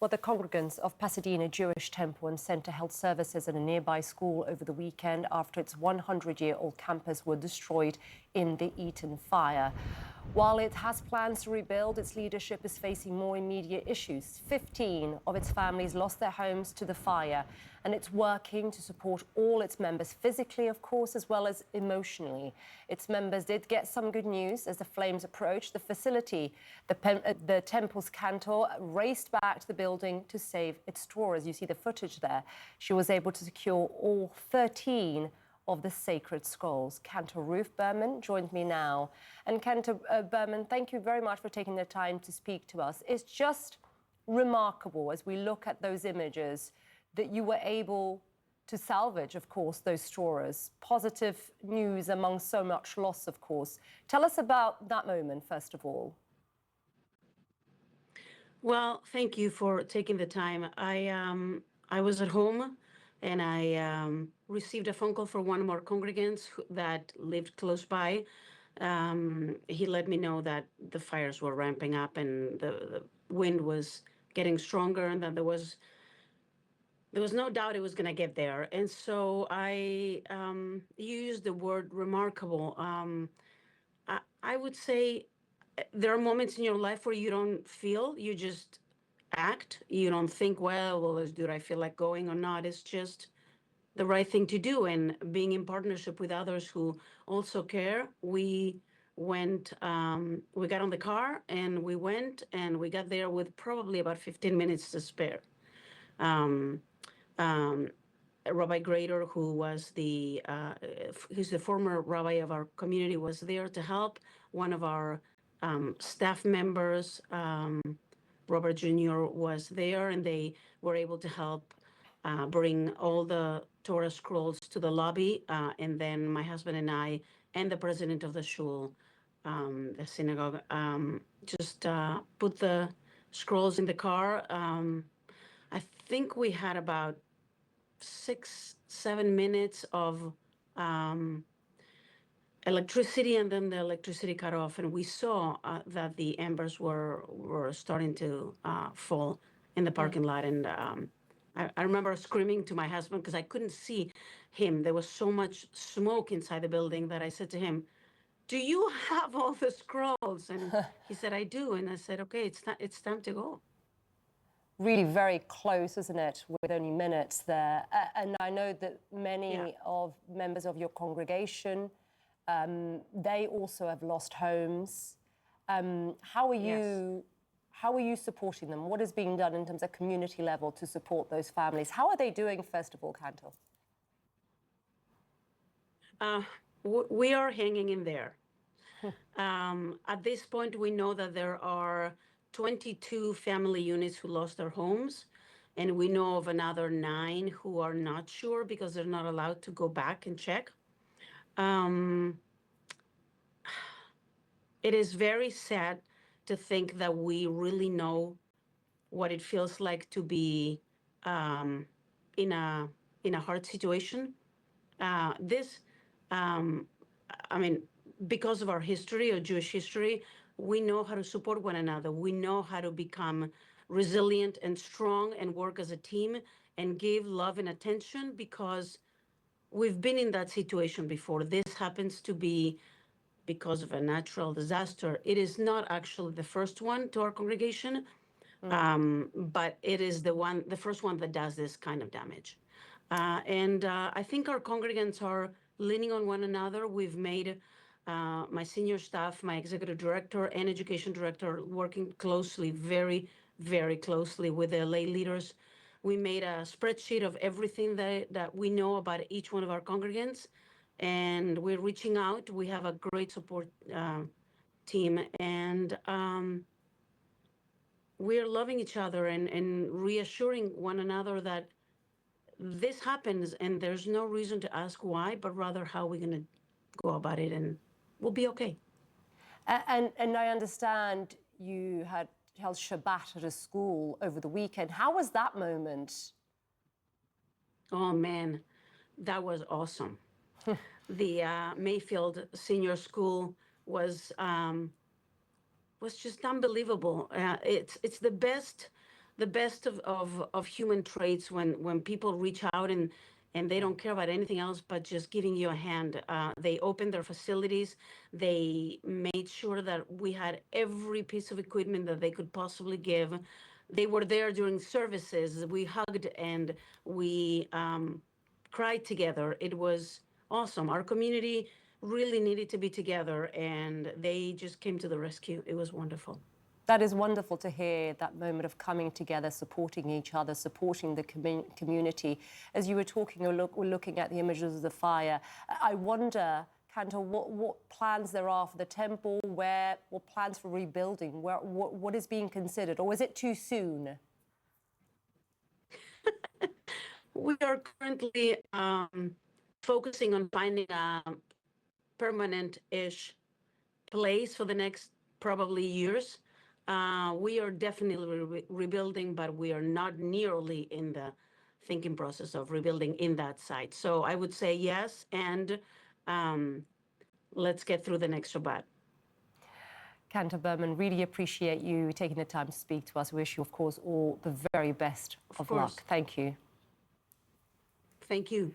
Well, the congregants of Pasadena Jewish Temple and Center held services at a nearby school over the weekend after its 100-year-old campus were destroyed in the Eaton fire. While it has plans to rebuild, its leadership is facing more immediate issues. 15 of its families lost their homes to the fire, and it's working to support all its members physically, of course, as well as emotionally. Its members did get some good news as the flames approached the facility. The temple's cantor raced back to the building to save its drawers. You see the footage there. She was able to secure all 13 of the sacred scrolls. Cantor Ruth Berman joins me now. And Cantor Berman, thank you very much for taking the time to speak to us. It's just remarkable as we look at those images that you were able to salvage, of course, those drawers. Positive news among so much loss, of course. Tell us about that moment, first of all. Well, thank you for taking the time. I was at home and I received a phone call from one of our congregants that lived close by. He let me know that the fires were ramping up and the wind was getting stronger and that there was no doubt it was going to get there. And so I used the word remarkable. I would say there are moments in your life where you don't feel, you just act. You don't think, well, do I feel like going or not? It's just the right thing to do. And being in partnership with others who also care, we went, we got on the car and we went and we got there with probably about 15 minutes to spare. Rabbi Grader, who was who's the former rabbi of our community, was there to help. One of our staff members, Robert Jr., was there, and they were able to help bring all the Torah scrolls to the lobby. And then my husband and I and the president of the shul, the synagogue, just put the scrolls in the car. I think we had about 6-7 minutes of electricity, and then the electricity cut off, and we saw that the embers were starting to fall in the parking lot. And I remember screaming to my husband because I couldn't see him. There was so much smoke inside the building that I said to him, "Do you have all the scrolls?" And he said, "I do." And I said, "Okay, it's time to go." Really very close, isn't it, with only minutes there. And I know that many of members of your congregation, they also have lost homes. How are you supporting them? What is being done in terms of community level to support those families? How are they doing, first of all, Cantor? We are hanging in there. At this point, we know that there are 22 family units who lost their homes, and we know of another 9 who are not sure because they're not allowed to go back and check. It is very sad to think that we really know what it feels like to be in a hard situation. I mean, because of our history, or Jewish history, we know how to support one another. We know how to become resilient and strong and work as a team and give love and attention because we've been in that situation before. This happens to be because of a natural disaster. It is not actually the first one to our congregation, but it is the first one that does this kind of damage. And I think our congregants are leaning on one another. We've made my senior staff, my executive director and education director, working closely, very, very closely with the lay leaders. We made a spreadsheet of everything that we know about each one of our congregants, and we're reaching out. We have a great support team, and we're loving each other and reassuring one another that this happens and there's no reason to ask why, but rather how we're going to go about it, and we'll be okay. And I understand you had held Shabbat at a school over the weekend. How was that moment? Oh, man, that was awesome. The Mayfield Senior School was just unbelievable. It's the best the best of human traits when people reach out and they don't care about anything else but just giving you a hand. They opened their facilities. They made sure that we had every piece of equipment that they could possibly give. They were there during services. We hugged and we cried together. It was awesome. Our community really needed to be together, and they just came to the rescue. It was wonderful. That is wonderful to hear, that moment of coming together, supporting each other, supporting the community. As you were talking or looking at the images of the fire, I wonder, Cantor, what plans there are for the temple, what plans for rebuilding, what is being considered, or is it too soon? We are currently focusing on finding a permanent-ish place for the next probably years. We are definitely rebuilding, but we are not nearly in the thinking process of rebuilding in that site. So I would say yes, and let's get through the next Shabbat. Cantor Berman, really appreciate you taking the time to speak to us. We wish you, of course, all the very best of luck. Thank you. Thank you.